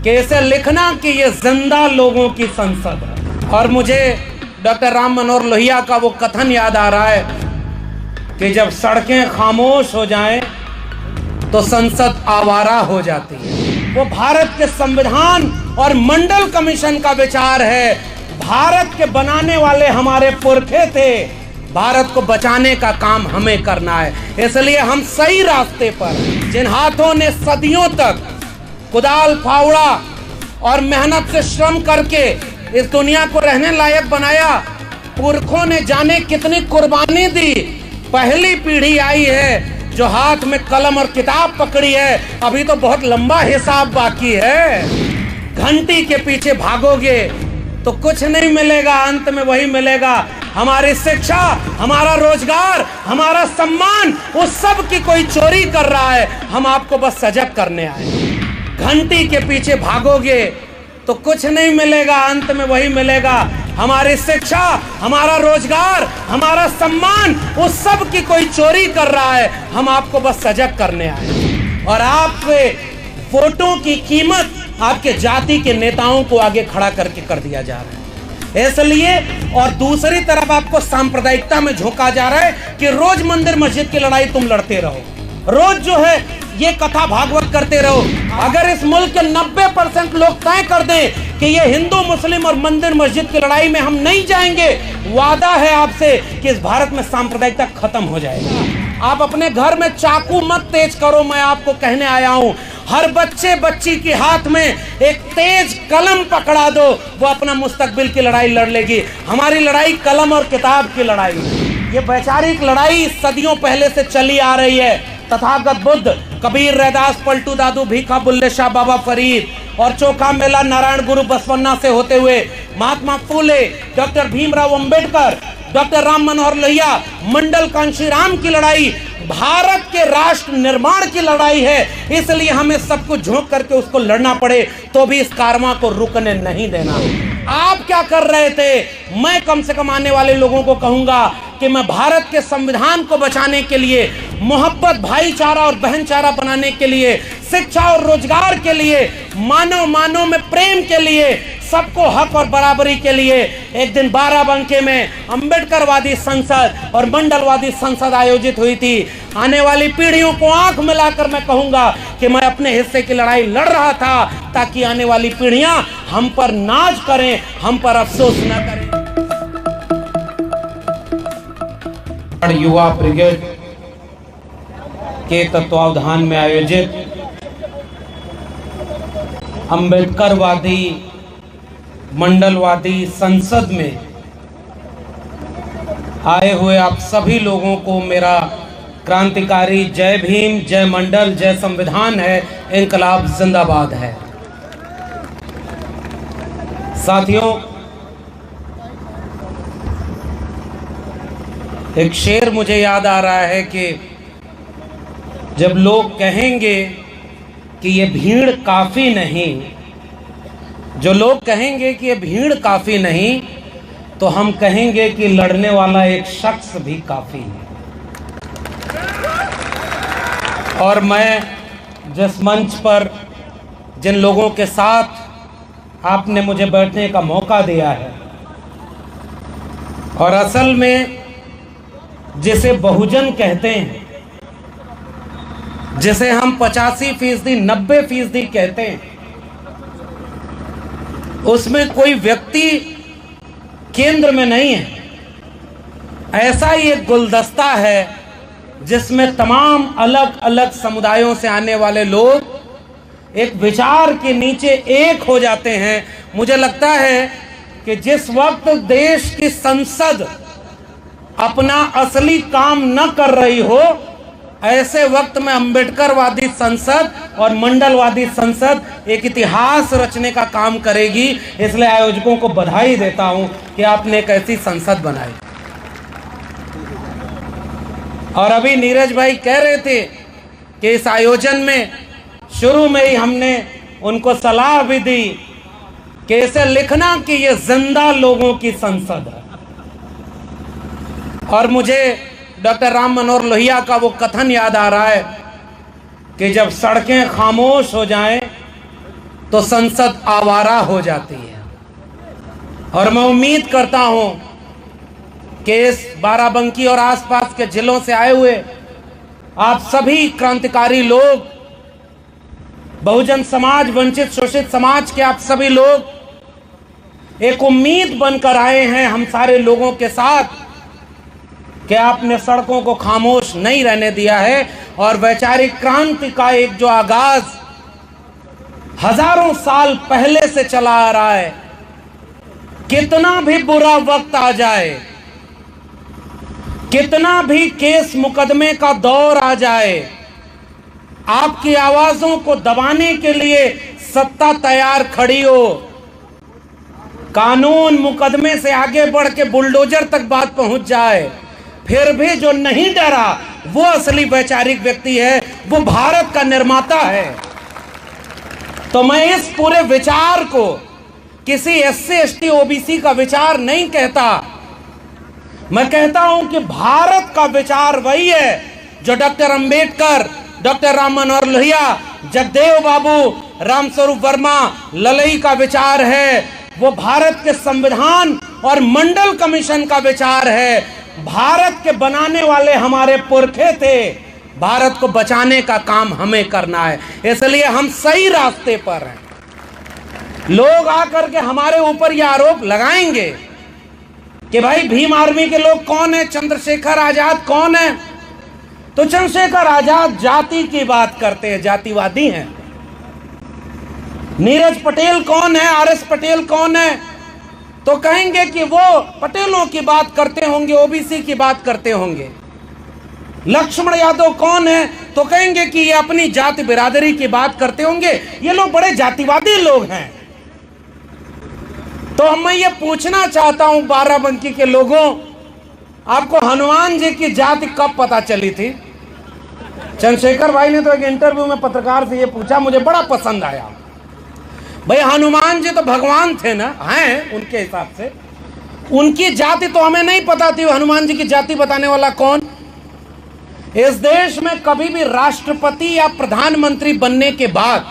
कि इसे लिखना कि ये जिंदा लोगों की संसद है। और मुझे डॉक्टर राम मनोहर लोहिया का वो कथन याद आ रहा है कि जब सड़कें खामोश हो जाएं तो संसद आवारा हो जाती है। वो भारत के संविधान और मंडल कमीशन का विचार है। भारत के बनाने वाले हमारे पुरखे थे, भारत को बचाने का काम हमें करना है। इसलिए हम सही रास्ते पर, जिन हाथों ने सदियों तक कुदाल फावड़ा और मेहनत से श्रम करके इस दुनिया को रहने लायक बनाया, पुरखों ने जाने कितनी कुर्बानी दी। पहली पीढ़ी आई है जो हाथ में कलम और किताब पकड़ी है, अभी तो बहुत लंबा हिसाब बाकी है। घंटी के पीछे भागोगे तो कुछ नहीं मिलेगा, अंत में वही मिलेगा, हमारी शिक्षा, हमारा रोजगार, हमारा सम्मान। उस सब की कोई चोरी कर रहा है, हम आपको बस सजग करने आए। घंटी के पीछे भागोगे तो कुछ नहीं मिलेगा, अंत में वही मिलेगा, हमारी शिक्षा, हमारा रोजगार, हमारा सम्मान। उस सब की कोई चोरी कर रहा है, हम आपको बस सजग करने आए। और आपके वोटों की कीमत आपके जाति के नेताओं को आगे खड़ा करके कर दिया जा रहा है। इसलिए और दूसरी तरफ आपको सांप्रदायिकता में झोंका जा रहा है कि रोज मंदिर मस्जिद की लड़ाई तुम लड़ते रहो, रोज जो है ये कथा भागवत करते रहो। अगर इस मुल्क के 90% लोग तय कर दें कि ये हिंदू मुस्लिम और मंदिर मस्जिद की लड़ाई में हम नहीं जाएंगे, वादा है आपसे कि इस भारत में सांप्रदायिकता खत्म हो जाएगी। आप अपने घर में चाकू मत तेज करो, मैं आपको कहने आया हूं। हर बच्चे बच्ची के हाथ में एक तेज कलम पकड़ा दो, वो अपना मुस्तकबिल की लड़ाई लड़ लेगी। हमारी लड़ाई कलम और किताब की लड़ाई, ये वैचारिक लड़ाई सदियों पहले से चली आ रही है। तथागत बुद्ध, कबीर, रैदास, पलटू दादू, भीखा, बुल्ले शाह, बाबा फरीद और चोखा मेला नारायण गुरु बसवन्ना से होते हुए महात्मा फूले, डॉक्टर भीमराव अंबेडकर, डॉक्टर राम मनोहर लोहिया, मंडल कांशीराम की लड़ाई भारत के राष्ट्र निर्माण की लड़ाई है। इसलिए हमें सब कुछ झोंक करके उसको लड़ना पड़े तो भी इस कारवां को रुकने नहीं देना। आप क्या कर रहे थे? मैं कम से कम आने वाले लोगों को कहूंगा कि मैं भारत के संविधान को बचाने के लिए, मोहब्बत, भाईचारा और बहनचारा बनाने के लिए, शिक्षा और रोजगार के लिए, मानव में प्रेम के लिए, सबको हक और बराबरी के लिए एक दिन बाराबंकी में अंबेडकरवादी संसद और मंडलवादी संसद आयोजित हुई थी। आने वाली पीढ़ियों को आंख मिलाकर मैं कहूंगा कि मैं अपने हिस्से की लड़ाई लड़ रहा था ताकि आने वाली पीढ़ियां हम पर नाज करें, हम पर अफसोस न करें। युवा ब्रिगेड के तत्वावधान में आयोजित अंबेडकरवादी मंडलवादी संसद में आए हुए आप सभी लोगों को मेरा क्रांतिकारी जय भीम, जय मंडल, जय संविधान है, इंकलाब जिंदाबाद है। साथियों, एक शेर मुझे याद आ रहा है कि जब लोग कहेंगे कि ये भीड़ काफी नहीं, जो लोग कहेंगे कि ये भीड़ काफी नहीं, तो हम कहेंगे कि लड़ने वाला एक शख्स भी काफी है। और मैं जिस मंच पर जिन लोगों के साथ आपने मुझे बैठने का मौका दिया है, और असल में जिसे बहुजन कहते हैं, जिसे हम 85%, 90% कहते हैं, उसमें कोई व्यक्ति केंद्र में नहीं है। ऐसा ही एक गुलदस्ता है जिसमें तमाम अलग अलग समुदायों से आने वाले लोग एक विचार के नीचे एक हो जाते हैं। मुझे लगता है कि जिस वक्त देश की संसद अपना असली काम न कर रही हो, ऐसे वक्त में अंबेडकरवादी संसद और मंडलवादी संसद एक इतिहास रचने का काम करेगी। इसलिए आयोजकों को बधाई देता हूं कि आपने एक ऐसी संसद बनाई। और अभी नीरज भाई कह रहे थे कि इस आयोजन में शुरू में ही हमने उनको सलाह भी दी कि इसे लिखना कि ये जिंदा लोगों की संसद है। और मुझे डॉक्टर राम मनोहर लोहिया का वो कथन याद आ रहा है कि जब सड़कें खामोश हो जाएं तो संसद आवारा हो जाती है। और मैं उम्मीद करता हूं कि इस बाराबंकी और आसपास के जिलों से आए हुए आप सभी क्रांतिकारी लोग, बहुजन समाज, वंचित शोषित समाज के आप सभी लोग एक उम्मीद बनकर आए हैं हम सारे लोगों के साथ कि आपने सड़कों को खामोश नहीं रहने दिया है और वैचारिक क्रांति का एक जो आगाज हजारों साल पहले से चला आ रहा है, कितना भी बुरा वक्त आ जाए, कितना भी केस मुकदमे का दौर आ जाए, आपकी आवाजों को दबाने के लिए सत्ता तैयार खड़ी हो। कानून मुकदमे से आगे बढ़ के बुलडोजर तक बात पहुंच जाए, फिर भी जो नहीं डरा वो असली वैचारिक व्यक्ति है, वो भारत का निर्माता है। तो मैं इस पूरे विचार को किसी SC ST OBC का विचार नहीं कहता, मैं कहता हूं कि भारत का विचार वही है जो डॉक्टर अंबेडकर, डॉक्टर राम मनोहर लोहिया, जगदेव बाबू, रामस्वरूप वर्मा, ललई का विचार है। वो भारत के संविधान और मंडल कमीशन का विचार है। भारत के बनाने वाले हमारे पुरखे थे, भारत को बचाने का काम हमें करना है, इसलिए हम सही रास्ते पर हैं। लोग आकर के हमारे ऊपर यह आरोप लगाएंगे कि भाई भीम आर्मी के लोग कौन है, चंद्रशेखर आजाद कौन है, तो चंद्रशेखर आजाद जाति की बात करते हैं, जातिवादी हैं। नीरज पटेल कौन है, RS पटेल कौन है, तो कहेंगे कि वो पटेलों की बात करते होंगे, OBC की बात करते होंगे। लक्ष्मण यादव कौन है, तो कहेंगे कि ये अपनी जाति बिरादरी की बात करते होंगे, ये लोग बड़े जातिवादी लोग हैं। तो मैं ये पूछना चाहता हूं बाराबंकी के लोगों, आपको हनुमान जी की जाति कब पता चली थी? चंद्रशेखर भाई ने तो एक इंटरव्यू में पत्रकार से ये पूछा, मुझे बड़ा पसंद आया। भाई हनुमान जी तो भगवान थे ना, हैं उनके हिसाब से, उनकी जाति तो हमें नहीं पता थी। हनुमान जी की जाति बताने वाला कौन? इस देश में कभी भी राष्ट्रपति या प्रधानमंत्री बनने के बाद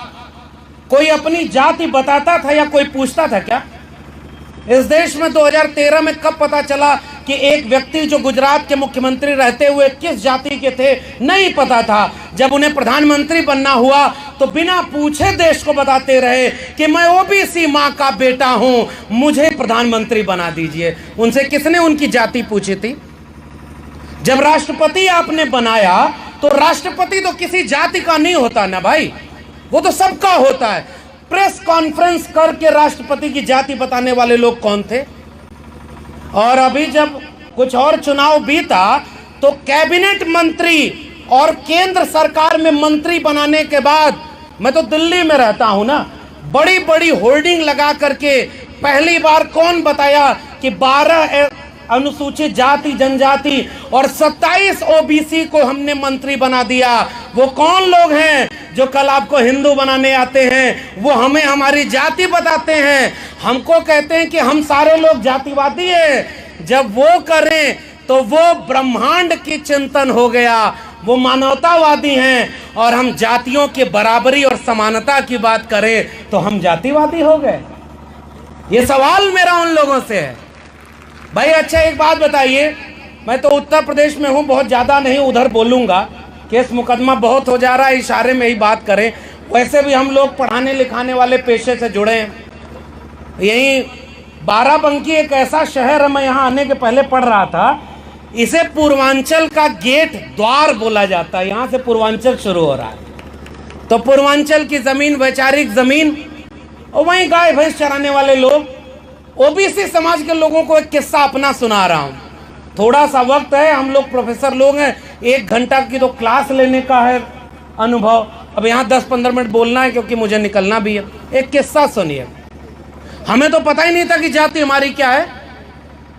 कोई अपनी जाति बताता था या कोई पूछता था क्या? इस देश में 2013 में कब पता चला कि एक व्यक्ति जो गुजरात के मुख्यमंत्री रहते हुए किस जाति के थे? नहीं पता था। जब उन्हें प्रधानमंत्री बनना हुआ तो बिना पूछे देश को बताते रहे कि मैं OBC मां का बेटा हूं, मुझे प्रधानमंत्री बना दीजिए। उनसे किसने उनकी जाति पूछी थी? जब राष्ट्रपति आपने बनाया तो राष्ट्रपति तो किसी जाति का नहीं होता ना भाई, वो तो सबका होता है। प्रेस कॉन्फ्रेंस करके राष्ट्रपति की जाति बताने वाले लोग कौन थे? और अभी जब कुछ और चुनाव बीता तो कैबिनेट मंत्री और केंद्र सरकार में मंत्री बनाने के बाद, मैं तो दिल्ली में रहता हूं ना, बड़ी बड़ी होर्डिंग लगा करके पहली बार कौन बताया कि 12 अनुसूचित जाति जनजाति और 27 OBC को हमने मंत्री बना दिया। वो कौन लोग हैं जो कल आपको हिंदू बनाने आते हैं, वो हमें हमारी जाति बताते हैं, हमको कहते हैं कि हम सारे लोग जातिवादी हैं। जब वो करें तो वो ब्रह्मांड की चिंतन हो गया, वो मानवतावादी हैं। और हम जातियों के बराबरी और समानता की बात करें तो हम जातिवादी हो गए। ये सवाल मेरा उन लोगों से है। भाई अच्छा एक बात बताइए, मैं तो उत्तर प्रदेश में हूं, बहुत ज़्यादा नहीं उधर बोलूँगा, केस मुकदमा बहुत हो जा रहा है, इशारे में ही बात करें। वैसे भी हम लोग पढ़ाने लिखाने वाले पेशे से जुड़े हैं। यहीं बाराबंकी एक ऐसा शहर है, मैं यहाँ आने के पहले पढ़ रहा था, इसे पूर्वांचल का गेट द्वार बोला जाता है। यहाँ से पूर्वांचल शुरू हो रहा है। तो पूर्वांचल की ज़मीन वैचारिक ज़मीन, और वहीं गाय भैंस चराने वाले लोग। OBC समाज के लोगों को एक किस्सा अपना सुना रहा हूँ। थोड़ा सा वक्त है, हम लोग प्रोफेसर लोग हैं, 1 घंटा की तो क्लास लेने का है अनुभव। अब यहाँ 10-15 मिनट बोलना है क्योंकि मुझे निकलना भी है। एक किस्सा सुनिए। हमें तो पता ही नहीं था कि जाति हमारी क्या है।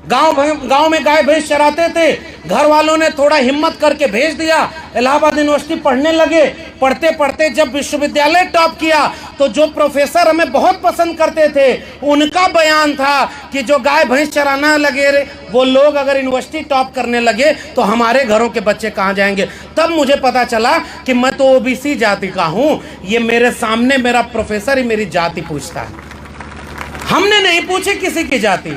गांव में गाय भैंस चराते थे, घर वालों ने थोड़ा हिम्मत करके भेज दिया, इलाहाबाद यूनिवर्सिटी पढ़ने लगे। पढ़ते पढ़ते जब विश्वविद्यालय टॉप किया तो जो प्रोफेसर हमें बहुत पसंद करते थे, उनका बयान था कि जो गाय भैंस चराना लगे वो लोग अगर यूनिवर्सिटी टॉप करने लगे तो हमारे घरों के बच्चे कहाँ जाएंगे। तब मुझे पता चला कि मैं तो ओबीसी जाति का हूं। ये मेरे सामने मेरा प्रोफेसर ही मेरी जाति पूछता है। हमने नहीं पूछी किसी की जाति,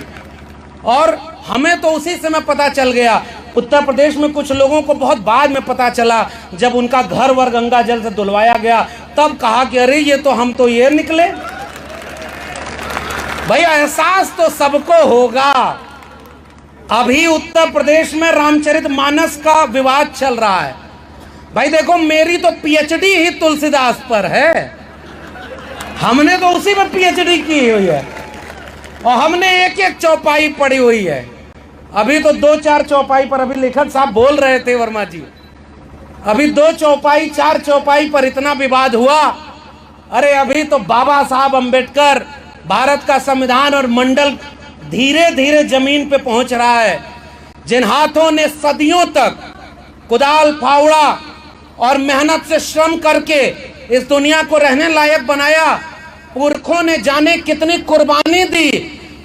और हमें तो उसी समय पता चल गया। उत्तर प्रदेश में कुछ लोगों को बहुत बाद में पता चला, जब उनका घर वर गंगा जल से धुलवाया गया, तब कहा कि अरे ये तो हम तो ये निकले। भाई एहसास तो सबको होगा। अभी उत्तर प्रदेश में रामचरितमानस का विवाद चल रहा है। भाई देखो, मेरी तो पीएचडी ही तुलसीदास पर है। हमने तो उसी में पीएचडी की हुई है, और हमने एक एक चौपाई पढ़ी हुई है। अभी तो 2-4 चौपाई पर अभी लेखक साहब बोल रहे थे, वर्मा जी, अभी 2 चौपाई 4 चौपाई पर इतना विवाद हुआ। अरे अभी तो बाबा साहब अंबेडकर, भारत का संविधान और मंडल धीरे धीरे जमीन पे पहुंच रहा है। जिन हाथों ने सदियों तक कुदाल फावड़ा और मेहनत से श्रम करके इस दुनिया को रहने लायक बनाया, पुरखों ने जाने कितनी कुर्बानी दी।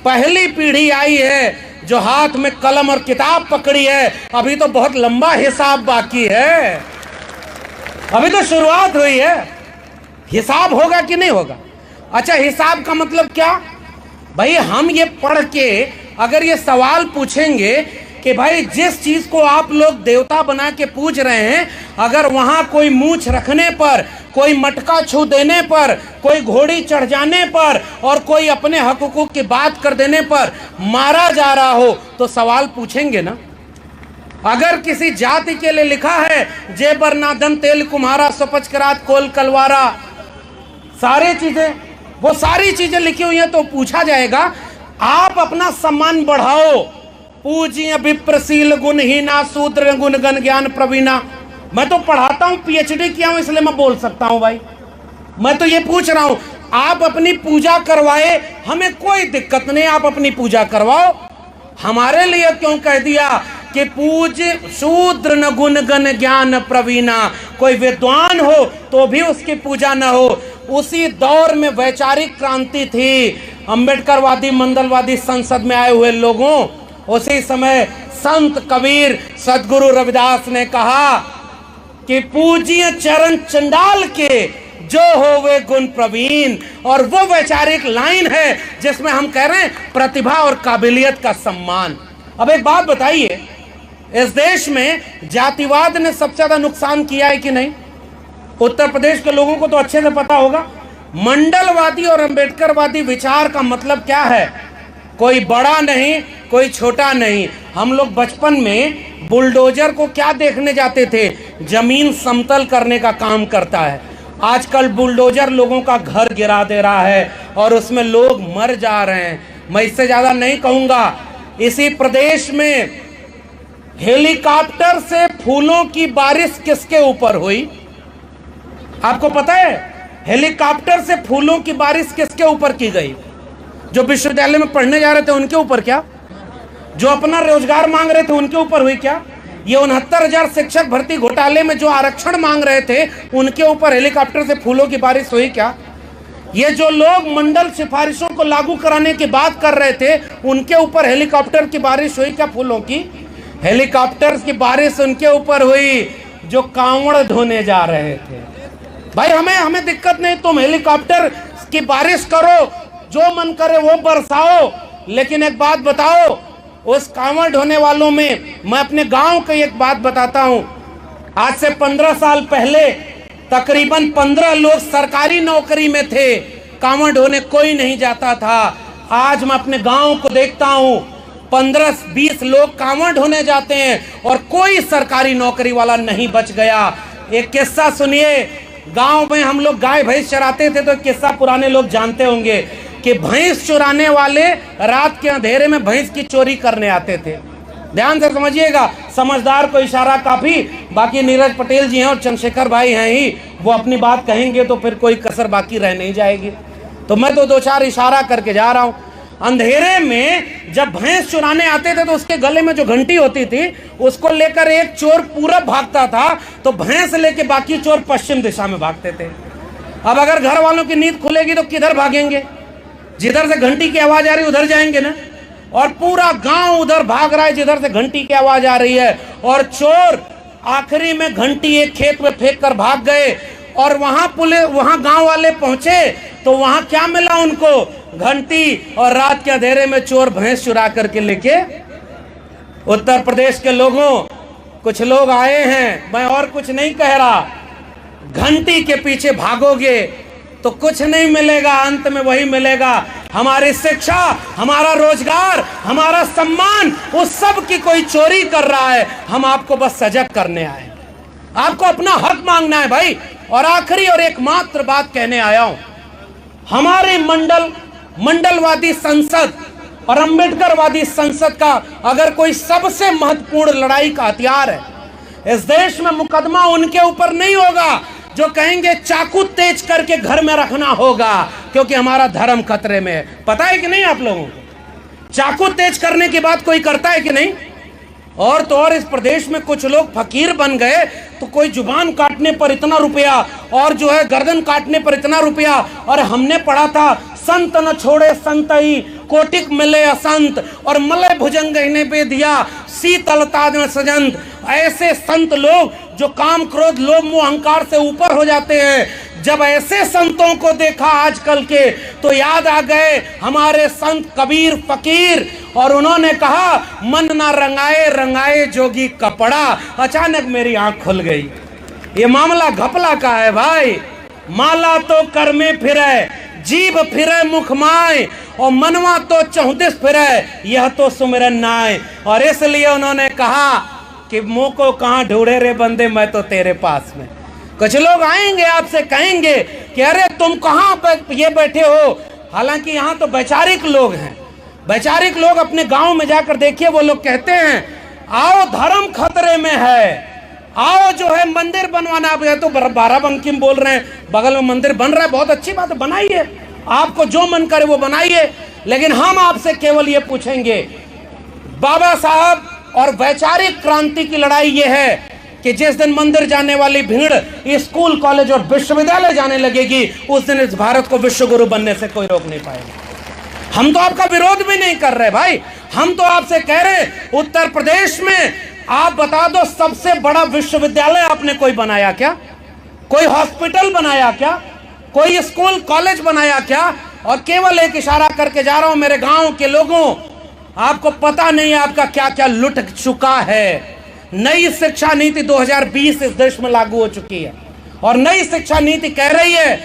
पहली पीढ़ी आई है जो हाथ में कलम और किताब पकड़ी है। अभी तो बहुत लंबा हिसाब बाकी है, अभी तो शुरुआत हुई है। हिसाब होगा कि नहीं होगा? अच्छा, हिसाब का मतलब क्या? भाई हम ये पढ़ के अगर ये सवाल पूछेंगे कि भाई जिस चीज को आप लोग देवता बना के पूज रहे हैं, अगर वहां कोई मूंछ रखने पर, कोई मटका छू देने पर, कोई घोड़ी चढ़ जाने पर और कोई अपने हक हुकूक की बात कर देने पर मारा जा रहा हो, तो सवाल पूछेंगे ना। अगर किसी जाति के लिए लिखा है जेबर नादन तेल कुम्हारा सपच करात कोल कलवारा, सारी चीजें, वो सारी चीजें लिखी हुई हैं, तो पूछा जाएगा आप अपना सम्मान बढ़ाओ। पूज्य विप्रशील गुणहीना शूद्र गुण गण ज्ञान प्रवीणा। मैं तो पढ़ाता हूं, पीएचडी किया हूं, इसलिए मैं बोल सकता हूं। भाई मैं तो ये पूछ रहा हूं, आप अपनी पूजा करवाए, हमें कोई दिक्कत नहीं, आप अपनी पूजा करवाओ। हमारे लिए क्यों कह दिया कि पूज्य शूद्र न गुण गण ज्ञान प्रवीणा? कोई विद्वान हो तो भी उसकी पूजा न हो। उसी दौर में वैचारिक क्रांति थी, अंबेडकरवादी मंडलवादी संसद में आए हुए लोगों, उसी समय संत कबीर सदगुरु रविदास ने कहा कि पूज्य चरण चंडाल के जो हो वे गुण प्रवीण। और वो वैचारिक लाइन है जिसमें हम कह रहे हैं प्रतिभा और काबिलियत का सम्मान। अब एक बात बताइए, इस देश में जातिवाद ने सबसे ज्यादा नुकसान किया है कि नहीं? उत्तर प्रदेश के लोगों को तो अच्छे से पता होगा। मंडलवादी और अंबेडकरवादी विचार का मतलब क्या है? कोई बड़ा नहीं, कोई छोटा नहीं। हम लोग बचपन में बुलडोजर को क्या देखने जाते थे? जमीन समतल करने का काम करता है। आजकल बुलडोजर लोगों का घर गिरा दे रहा है और उसमें लोग मर जा रहे हैं। मैं इससे ज्यादा नहीं कहूंगा। इसी प्रदेश में हेलीकॉप्टर से फूलों की बारिश किसके ऊपर हुई? आपको पता है? हेलीकॉप्टर से फूलों की बारिश किसके ऊपर की गई? जो विश्वविद्यालय में पढ़ने जा रहे थे उनके ऊपर क्या? जो अपना रोजगार मांग रहे थे उनके ऊपर हुई क्या? ये 69,000 शिक्षक भर्ती घोटाले में जो आरक्षण मांग रहे थे उनके ऊपर हेलीकॉप्टर से फूलों की बारिश हुई क्या? ये जो लोग मंडल सिफारिशों को लागू कराने की बात कर रहे थे उनके ऊपर हेलीकॉप्टर की बारिश हुई क्या? फूलों की हेलीकॉप्टर की बारिश उनके ऊपर हुई जो कांवड़ धोने जा रहे थे। भाई हमें दिक्कत नहीं, तुम हेलीकॉप्टर की बारिश करो, जो मन करे वो बरसाओ, लेकिन एक बात बताओ, उस कांवड़ ढोने वालों में मैं अपने गांव की एक बात बताता हूं। आज से 15 साल पहले तकरीबन 15 लोग सरकारी नौकरी में थे, कांवड़ ढोने कोई नहीं जाता था। आज मैं अपने गांव को देखता हूं, 15-20 लोग कांवड़ ढोने जाते हैं और कोई सरकारी नौकरी वाला नहीं बच गया। एक किस्सा सुनिए, गांव में हम लोग गाय भैंस चराते थे, तो एक किस्सा पुराने लोग जानते होंगे कि भैंस चुराने वाले रात के अंधेरे में भैंस की चोरी करने आते थे। ध्यान से समझिएगा, समझदार को इशारा काफी। बाकी नीरज पटेल जी हैं और चंद्रशेखर भाई हैं ही, वो अपनी बात कहेंगे तो फिर कोई कसर बाकी रह नहीं जाएगी। तो मैं तो 2-4 इशारा करके जा रहा हूं। अंधेरे में जब भैंस चुराने आते थे तो उसके गले में जो घंटी होती थी उसको लेकर एक चोर पूरब भागता था, तो भैंस लेके बाकी चोर पश्चिम दिशा में भागते थे। अब अगर घर वालों की नींद खुलेगी तो किधर भागेंगे? जिधर से घंटी की आवाज आ रही है उधर जाएंगे ना। और पूरा गांव उधर भाग रहा है जिधर से घंटी की आवाज आ रही है, और चोर आखिरी में घंटी एक खेत में फेंक कर भाग गए और वहां गांव वाले पहुंचे तो वहां क्या मिला उनको? घंटी और रात के अंधेरे में चोर भैंस चुरा करके लेके। उत्तर प्रदेश के लोगों, कुछ लोग आए हैं, मैं और कुछ नहीं कह रहा, घंटी के पीछे भागोगे तो कुछ नहीं मिलेगा, अंत में वही मिलेगा, हमारी शिक्षा, हमारा रोजगार, हमारा सम्मान, उस सब की कोई चोरी कर रहा है। हम आपको बस सजग करने आए, आपको अपना हक मांगना है भाई। और आखिरी और एकमात्र बात कहने आया हूं, हमारे मंडलवादी संसद और अंबेडकरवादी संसद का अगर कोई सबसे महत्वपूर्ण लड़ाई का हथियार है इस देश में, मुकदमा उनके ऊपर नहीं होगा जो कहेंगे चाकू तेज करके घर में रखना होगा क्योंकि हमारा धर्म खतरे में है। पता है कि नहीं आप लोगों को? चाकू तेज करने की बात कोई करता है कि नहीं? और तो और इस प्रदेश में कुछ लोग फकीर बन गए तो कोई जुबान काटने पर इतना रुपया और जो है गर्दन काटने पर इतना रुपया। और हमने पढ़ा था, संत न छोड़े संतई कोटिक मिले असंत और मलय भुजंग ने पे दिया शीतलता न सजंत। ऐसे संत लोग जो काम क्रोध लोभ मोह अहंकार से ऊपर हो जाते हैं, जब ऐसे संतों को देखा आजकल के तो याद आ गए हमारे संत कबीर फकीर, और उन्होंने कहा मन ना रंगाए रंगाए जोगी कपड़ा। अचानक मेरी आंख खुल गई, ये मामला घपला का है भाई। माला तो कर में फिरे, जीभ फिरे मुख माए, और मनवा तो चौदिस फिरे, यह तो सुमिरन नाय। और इसलिए उन्होंने कहा कि मुंह को कहां ढूंढे रे बंदे, मैं तो तेरे पास में। कुछ लोग आएंगे आपसे कहेंगे कि अरे तुम कहां ये बैठे हो, हालांकि यहां तो वैचारिक लोग हैं। वैचारिक लोग अपने गांव में जाकर देखिए, वो लोग कहते हैं आओ धर्म खतरे में है, आओ जो है मंदिर बनवाना। आप तो बाराबंकी में बोल रहे हैं, बगल में मंदिर बन रहा है, बहुत अच्छी बात है, बनाइए, आपको जो मन करे वो बनाइए। लेकिन हम आपसे केवल ये पूछेंगे, बाबा साहब और वैचारिक क्रांति की लड़ाई ये है कि जिस दिन मंदिर जाने वाली भीड़ स्कूल कॉलेज और विश्वविद्यालय जाने लगेगी, उस दिन इस भारत को विश्व गुरु बनने से कोई रोक नहीं पाएगा। हम तो आपका विरोध भी नहीं कर रहे भाई, हम तो आपसे कह रहे उत्तर प्रदेश में आप बता दो सबसे बड़ा विश्वविद्यालय आपने कोई बनाया क्या? कोई हॉस्पिटल बनाया क्या? कोई स्कूल कॉलेज बनाया क्या? और केवल एक इशारा करके जा रहा हूं मेरे गांव के लोगों, आपको पता नहीं आपका क्या क्या लुट चुका है। नई शिक्षा नीति 2020 इस देश में लागू हो चुकी है और नई शिक्षा नीति कह रही है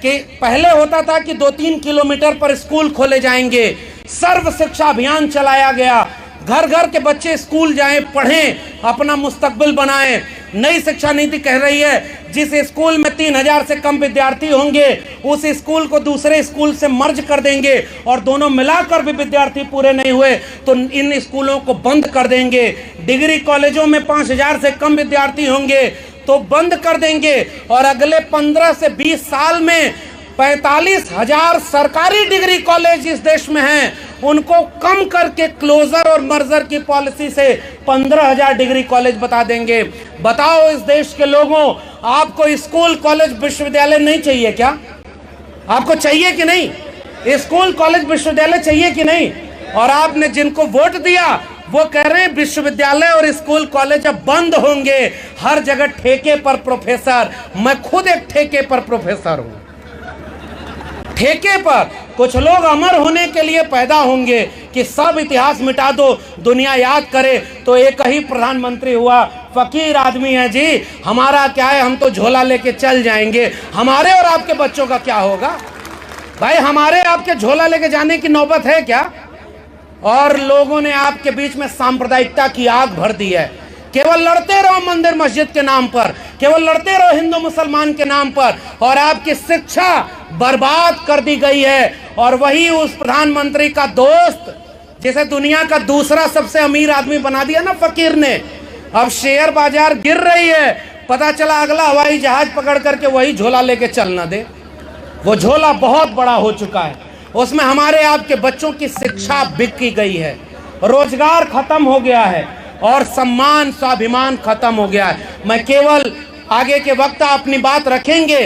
कि पहले होता था कि 2-3 किलोमीटर पर स्कूल खोले जाएंगे, सर्व शिक्षा अभियान चलाया गया, घर घर के बच्चे स्कूल जाएं, पढ़ें, अपना मुस्तकबिल बनाएं। नई शिक्षा नीति कह रही है जिस स्कूल में 3000 से कम विद्यार्थी होंगे उस स्कूल को दूसरे स्कूल से मर्ज कर देंगे, और दोनों मिलाकर भी विद्यार्थी पूरे नहीं हुए तो इन स्कूलों को बंद कर देंगे। डिग्री कॉलेजों में 5000 से कम विद्यार्थी होंगे तो बंद कर देंगे, और अगले 15 से 20 साल में 45,000 सरकारी डिग्री कॉलेज इस देश में हैं, उनको कम करके क्लोजर और मर्जर की पॉलिसी से 15,000 डिग्री कॉलेज बता देंगे। बताओ इस देश के लोगों, आपको स्कूल कॉलेज विश्वविद्यालय नहीं चाहिए क्या? आपको चाहिए कि नहीं? स्कूल कॉलेज विश्वविद्यालय चाहिए कि नहीं? और आपने जिनको वोट दिया वो कह रहे हैं विश्वविद्यालय और स्कूल कॉलेज अब बंद होंगे, हर जगह ठेके पर प्रोफेसर। मैं खुद एक ठेके पर प्रोफेसर हूं, ठेके पर। कुछ लोग अमर होने के लिए पैदा होंगे कि सब इतिहास मिटा दो, दुनिया याद करे, तो एक ही प्रधानमंत्री हुआ, फकीर आदमी है जी, हमारा क्या है, हम तो झोला लेके चल जाएंगे। हमारे और आपके बच्चों का क्या होगा भाई? हमारे आपके झोला लेके जाने की नौबत है क्या? और लोगों ने आपके बीच में सांप्रदायिकता की आग भर दी है। केवल लड़ते रहो मंदिर मस्जिद के नाम पर, केवल लड़ते रहो हिंदू मुसलमान के नाम पर, और आपकी शिक्षा बर्बाद कर दी गई है। और वही उस प्रधानमंत्री का दोस्त जिसे दुनिया का दूसरा सबसे अमीर आदमी बना दिया ना फकीर ने, अब शेयर बाजार गिर रही है, पता चला अगला हवाई जहाज पकड़ करके वही झोला लेके चल ना दे। वो झोला बहुत बड़ा हो चुका है, उसमें हमारे आपके बच्चों की शिक्षा बिक गई है, रोजगार खत्म हो गया है और सम्मान स्वाभिमान खत्म हो गया है। मैं केवल आगे के वक्त अपनी बात रखेंगे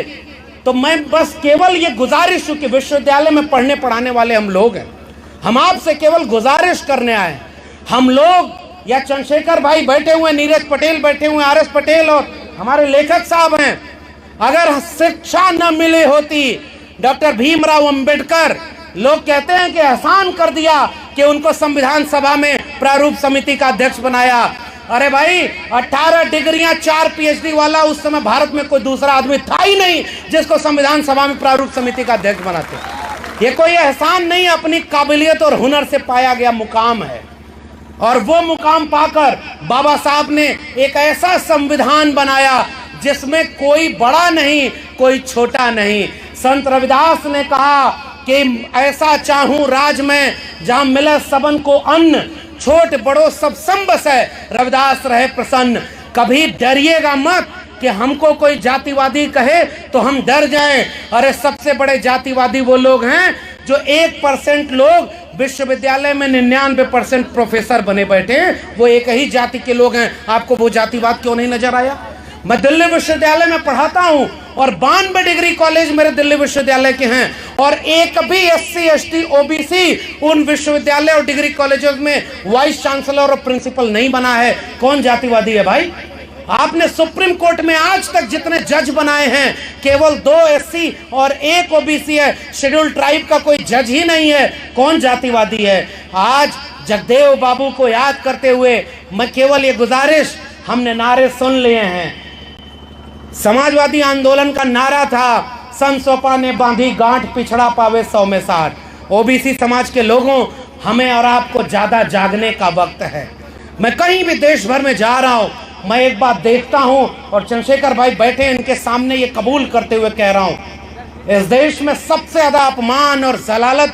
तो मैं बस केवल ये गुजारिश हूं कि विश्वविद्यालय में पढ़ने पढ़ाने वाले हम लोग हैं, हम आपसे केवल गुजारिश करने आए। हम लोग या चंद्रशेखर भाई बैठे हुए, नीरज पटेल बैठे हुए, आर एस पटेल और हमारे लेखक साहब हैं, अगर शिक्षा न मिली होती, डॉक्टर भीमराव अंबेडकर, लोग कहते हैं कि एहसान कर दिया कि उनको संविधान सभा में प्रारूप समिति का अध्यक्ष बनाया। अरे भाई 18 डिग्रियां 4 PhD वाला उस समय भारत में कोई दूसरा आदमी था ही नहीं जिसको संविधान सभा में प्रारूप समिति का अध्यक्ष बनाते। ये कोई एहसान नहीं, अपनी काबिलियत और हुनर से पाया गया मुकाम है। और वो मुकाम पाकर बाबा साहब ने एक ऐसा संविधान बनाया जिसमें कोई बड़ा नहीं, कोई छोटा नहीं। संत रविदास ने कहा कि ऐसा चाहूं राज में जहां मिले सबन को अन्न, छोट बड़ो सब संबस है, रविदास रहे प्रसन्न। कभी डरिएगा मत कि हमको कोई जातिवादी कहे तो हम डर जाएं। अरे सबसे बड़े जातिवादी वो लोग हैं जो 1% लोग विश्वविद्यालय में 99% प्रोफेसर बने बैठे हैं, वो एक ही जाति के लोग हैं। आपको वो जातिवाद क्यों नहीं नजर आया? मैं दिल्ली विश्वविद्यालय में पढ़ाता हूं और 92 डिग्री कॉलेज मेरे दिल्ली विश्वविद्यालय के हैं, और एक भी SC ST OBC उन विश्वविद्यालय और डिग्री कॉलेजों में वाइस चांसलर और प्रिंसिपल नहीं बना है। कौन जातिवादी है भाई? आपने सुप्रीम कोर्ट में आज तक जितने जज बनाए हैं केवल 2 SC और 1 OBC है, शेड्यूल ट्राइब का कोई जज ही नहीं है। कौन जातिवादी है? आज जगदेव बाबू को याद करते हुए मैं केवल ये गुजारिश, हमने नारे सुन लिए हैं। समाजवादी आंदोलन का नारा था, सन सोपा ने बांधी गांठ, पिछड़ा पावे 100 में 60। OBC समाज के लोगों, हमें और आपको ज्यादा जागने का वक्त है। मैं कहीं भी देश भर में जा रहा हूं, मैं एक बात देखता हूं, और चंद्रशेखर भाई बैठे इनके सामने ये कबूल करते हुए कह रहा हूं, इस देश में सबसे ज्यादा अपमान और जलालत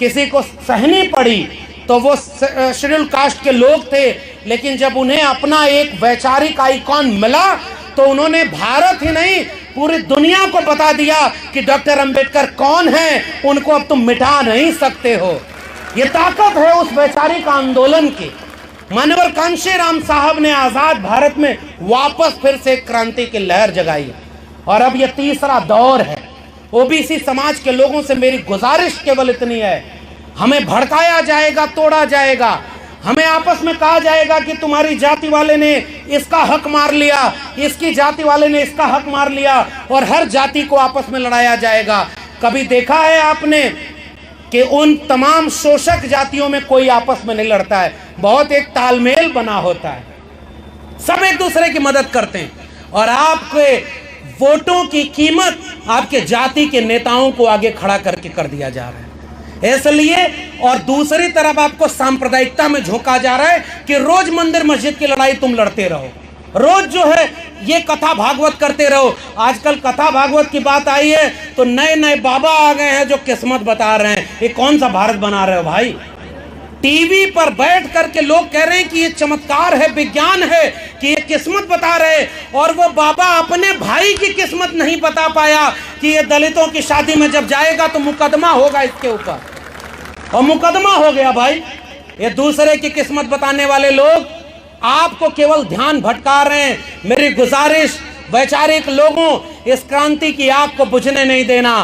किसी को सहनी पड़ी तो वो शेड्यूल कास्ट के लोग थे। लेकिन जब उन्हें अपना एक वैचारिक आइकॉन मिला तो उन्होंने भारत ही नहीं पूरी दुनिया को बता दिया कि डॉक्टर अंबेडकर कौन है, उनको अब तुम मिटा नहीं सकते हो। ये ताकत है उस वैचारिक आंदोलन की। मानवर कांशीराम साहब ने आजाद भारत में वापस फिर से क्रांति की लहर जगाई, और अब यह तीसरा दौर है। OBC समाज के लोगों से मेरी गुजारिश केवल इतनी है, हमें भड़काया जाएगा, तोड़ा जाएगा, हमें आपस में कहा जाएगा कि तुम्हारी जाति वाले ने इसका हक मार लिया, इसकी जाति वाले ने इसका हक मार लिया, और हर जाति को आपस में लड़ाया जाएगा। कभी देखा है आपने कि उन तमाम शोषक जातियों में कोई आपस में नहीं लड़ता है, बहुत एक तालमेल बना होता है, सब एक दूसरे की मदद करते हैं, और आपके वोटों की कीमत आपके जाति के नेताओं को आगे खड़ा करके कर दिया जा रहा है। इसलिए, और दूसरी तरफ आपको सांप्रदायिकता में झोंका जा रहा है कि रोज मंदिर मस्जिद की लड़ाई तुम लड़ते रहो, रोज जो है ये कथा भागवत करते रहो। आजकल कथा भागवत की बात आई है तो नए नए बाबा आ गए हैं जो किस्मत बता रहे हैं। ये कौन सा भारत बना रहे हो भाई? टीवी पर बैठ करके लोग कह रहे हैं कि ये चमत्कार है, विज्ञान है, कि ये किस्मत बता रहे, और वो बाबा अपने भाई की किस्मत नहीं बता पाया कि ये दलितों की शादी में जब जाएगा तो मुकदमा होगा इसके ऊपर, और मुकदमा हो गया भाई। ये दूसरे की किस्मत बताने वाले लोग आपको केवल ध्यान भटका रहे हैं। मेरी गुजारिश, वैचारिक लोगों, इस क्रांति की आग को बुझने नहीं देना,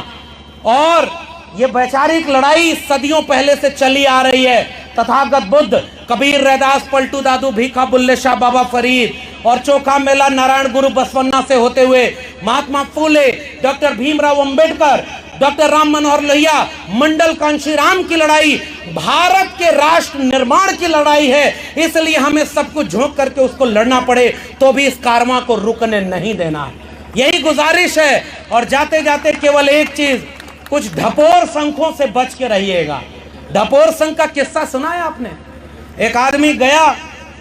और ये वैचारिक लड़ाई सदियों पहले से चली आ रही है। तथागत बुद्ध, कबीर, रैदास, पलटू दादू, भीखा, बुल्ले शाह, बाबा फरीद, और चोखा मेला नारायण गुरु बसवन्ना से होते हुए महात्मा फूले, डॉक्टर भीमराव अंबेडकर, डॉक्टर राम मनोहर लोहिया, मंडल कांशीराम की लड़ाई भारत के राष्ट्र निर्माण की लड़ाई है। इसलिए हमें सब कुछ झोंक करके उसको लड़ना पड़े तो भी इस कारवां को रुकने नहीं देना। यही गुजारिश है। और जाते जाते केवल एक चीज, कुछ ढपोर शंखों से बच के रहिएगा। ढपोर शंख का किस्सा सुना है आपने? एक आदमी गया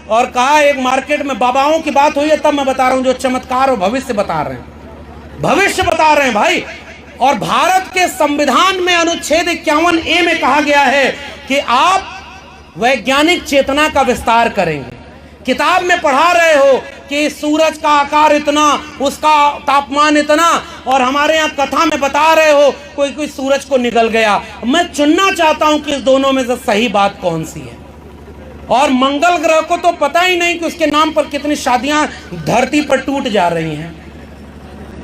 और कहा, एक मार्केट में बाबाओं की बात हुई है, तब मैं बता रहा हूं जो चमत्कार और भविष्य बता रहे हैं, भविष्य बता रहे हैं भाई। और भारत के संविधान में अनुच्छेद 51A में कहा गया है कि आप वैज्ञानिक चेतना का विस्तार करेंगे। किताब में पढ़ा रहे हो कि सूरज का आकार इतना, उसका तापमान इतना, और हमारे यहाँ कथा में बता रहे हो कोई कोई सूरज को निगल गया। मैं चुनना चाहता हूं कि इस दोनों में से सही बात कौन सी है। और मंगल ग्रह को तो पता ही नहीं कि उसके नाम पर कितनी शादियां धरती पर टूट जा रही हैं।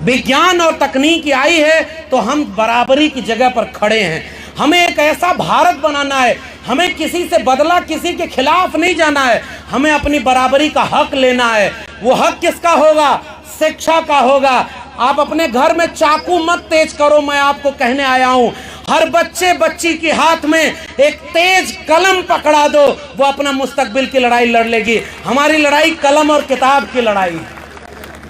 विज्ञान और तकनीक आई है तो हम बराबरी की जगह पर खड़े हैं। हमें एक ऐसा भारत बनाना है, हमें किसी से बदला, किसी के खिलाफ नहीं जाना है, हमें अपनी बराबरी का हक लेना है। वो हक किसका होगा? शिक्षा का होगा। आप अपने घर में चाकू मत तेज करो, मैं आपको कहने आया हूं। हर बच्चे बच्ची के हाथ में एक तेज कलम पकड़ा दो, वो अपना मुस्तकबिल की लड़ाई लड़ लेगी। हमारी लड़ाई कलम और किताब की लड़ाई।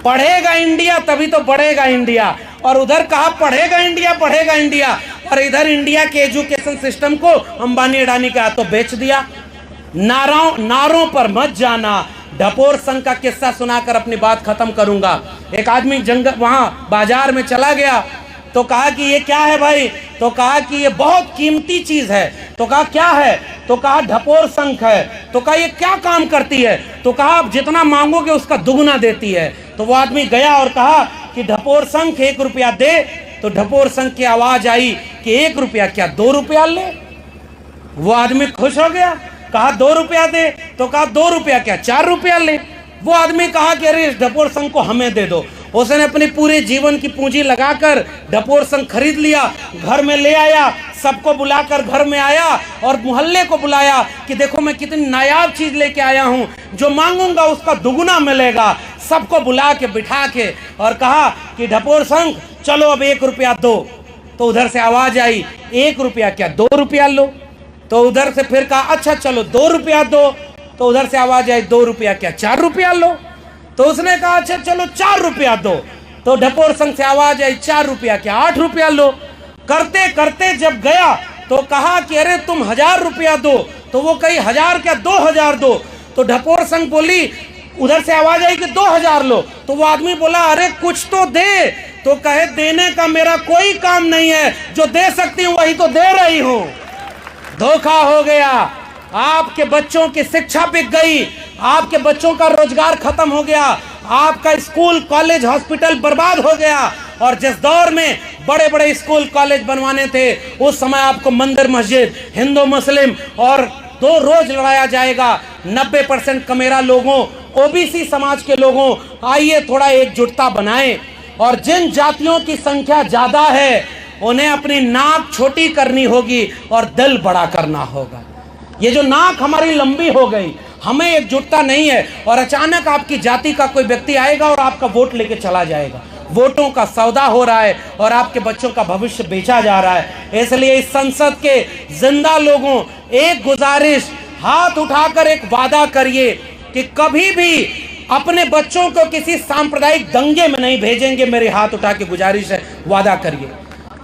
पढ़ेगा इंडिया तभी तो बढ़ेगा इंडिया। और उधर कहा पढ़ेगा इंडिया, बढ़ेगा इंडिया, और इधर इंडिया के एजुकेशन सिस्टम को अंबानी अडानी के हाथों बेच दिया। नारों पर मत जाना। ढपोर संघ का किस्सा सुनाकर अपनी बात खत्म करूंगा। एक आदमी वहां बाजार में चला गया तो कहा कि ये क्या है भाई? तो कहा कि ये बहुत कीमती चीज है। तो कहा क्या है? तो कहा ढपोर संघ है। तो कहा ये क्या काम करती है? तो कहा आप जितना मांगोगे उसका दुगना देती है। तो वो आदमी गया और कहा कि ढपोर संघ 1 रुपया दे। तो ढपोर संघ की आवाज आई कि 1 रुपया क्या 2 रुपया ले। वो आदमी खुश हो गया, कहा 2 रुपया दे। तो कहा 2 रुपया क्या 4 रुपया ले। वो आदमी कहा कि अरे इस ढपोर संघ को हमें दे दो। उसने अपनी पूरे जीवन की पूंजी लगाकर ढपोर संघ खरीद लिया, घर में ले आया, सबको बुलाकर घर में आया और मोहल्ले को बुलाया कि देखो मैं कितनी नायाब चीज लेके आया हूं, जो मांगूंगा उसका दुगना मिलेगा। सबको बुला के बिठा के और कहा कि ढपोर संघ चलो अब 1 रुपया दो। तो उधर से आवाज आई 1 रुपया क्या 2 रुपया लो। तो उधर से फिर कहा अच्छा चलो 2 रुपया दो। तो उधर से आवाज आई 2 रुपया क्या 4 रुपया लो। तो उसने कहा अच्छा चलो 4 रुपया दो। तो ढपोर संघ से आवाज आई 4 रुपया क्या 8 रुपया लो। करते करते जब गया तो कहा कि अरे तुम 1000 रुपया दो। तो वो कही 1000 क्या 2000 दो। तो ढपोर संघ बोली, उधर से आवाज आई कि 2000 लो। तो वो आदमी बोला अरे कुछ तो दे। तो कहे देने का मेरा कोई काम नहीं है, जो दे सकती हूं वही तो दे रही हूं। धोखा हो गया। आपके बच्चों की शिक्षा बिक गई, आपके बच्चों का रोजगार खत्म हो गया, आपका स्कूल कॉलेज हॉस्पिटल बर्बाद हो गया। और जिस दौर में बड़े बड़े स्कूल कॉलेज बनवाने थे, उस समय आपको मंदिर मस्जिद हिंदू मुस्लिम और 2 रोज लड़ाया जाएगा। 90% कमेरा लोगों, ओबीसी समाज के लोगों, आइए थोड़ा एकजुटता बनाएं। और जिन जातियों की संख्या ज्यादा है उन्हें अपनी नाक छोटी करनी होगी और दिल बड़ा करना होगा। ये जो नाक हमारी लंबी हो गई, हमें एकजुटता नहीं है। और अचानक आपकी जाति का कोई व्यक्ति आएगा और आपका वोट लेके चला जाएगा। वोटों का सौदा हो रहा है और आपके बच्चों का भविष्य बेचा जा रहा है। इसलिए इस संसद के जिंदा लोगों, एक गुजारिश, हाथ उठाकर एक वादा करिए कि कभी भी अपने बच्चों को किसी सांप्रदायिक दंगे में नहीं भेजेंगे। मेरे हाथ उठा के गुजारिश है, वादा करिए।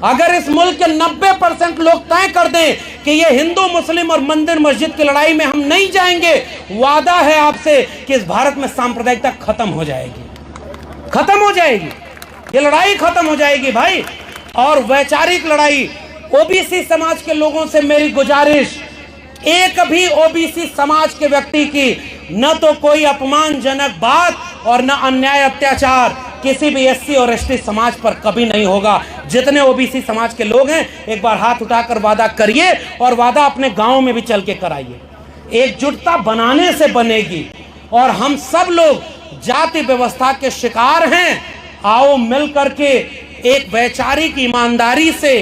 अगर इस मुल्क के 90% लोग तय कर दें कि ये हिंदू मुस्लिम और मंदिर मस्जिद की लड़ाई में हम नहीं जाएंगे, वादा है आपसे कि इस भारत में सांप्रदायिकता खत्म हो जाएगी, खत्म हो जाएगी, ये लड़ाई खत्म हो जाएगी भाई। और वैचारिक लड़ाई, ओबीसी समाज के लोगों से मेरी गुजारिश, एक भी ओबीसी समाज के व्यक्ति की न तो कोई अपमानजनक बात और न अन्याय अत्याचार किसी भी एससी और एसटी समाज पर कभी नहीं होगा। जितने ओबीसी समाज के लोग हैं, एक बार हाथ उठाकर वादा करिए और वादा अपने गांव में भी चल के कराइए। एकजुटता बनाने से बनेगी। और हम सब लोग जाति व्यवस्था के शिकार हैं। आओ मिल करके एक वैचारिक ईमानदारी से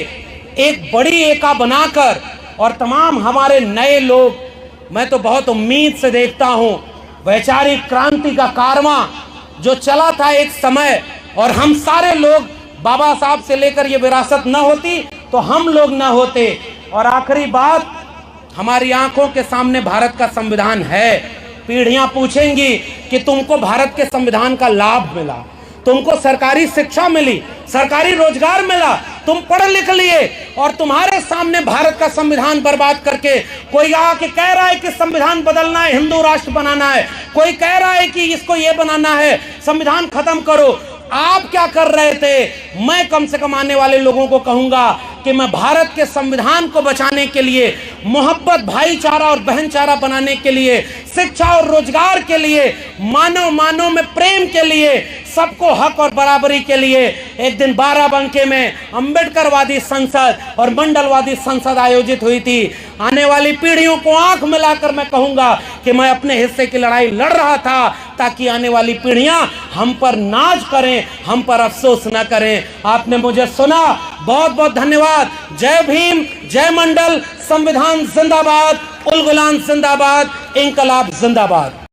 एक बड़ी एका बनाकर, और तमाम हमारे नए लोग, मैं तो बहुत उम्मीद से देखता हूं वैचारिक क्रांति का कारवां जो चला था एक समय, और हम सारे लोग, बाबा साहब से लेकर ये विरासत न होती तो हम लोग न होते। और आखिरी बात, हमारी आंखों के सामने भारत का संविधान है। पीढ़ियां पूछेंगी कि तुमको भारत के संविधान का लाभ मिला, तुमको सरकारी शिक्षा मिली, सरकारी रोजगार मिला, तुम पढ़ लिख लिए, और तुम्हारे सामने भारत का संविधान बर्बाद करके कोई आके कह रहा है कि संविधान बदलना है, हिंदू राष्ट्र बनाना है, कोई कह रहा है कि इसको ये बनाना है, संविधान खत्म करो। आप क्या कर रहे थे? मैं कम से कम आने वाले लोगों को कहूंगा कि मैं भारत के संविधान को बचाने के लिए, मोहब्बत, भाईचारा और बहनचारा बनाने के लिए, शिक्षा और रोजगार के लिए, मानव में प्रेम के लिए, सबको हक और बराबरी के लिए एक दिन बाराबंकी में अंबेडकरवादी संसद और मंडलवादी संसद आयोजित हुई थी। आने वाली पीढ़ियों को आंख मिलाकर मैं कहूंगा कि मैं अपने हिस्से की लड़ाई लड़ रहा था, ताकि आने वाली पीढ़ियां हम पर नाज करें, हम पर अफसोस न करें। आपने मुझे सुना, बहुत बहुत धन्यवाद। जय भीम, जय मंडल। संविधान जिंदाबाद, उल गुलाम जिंदाबाद, इंकलाब जिंदाबाद।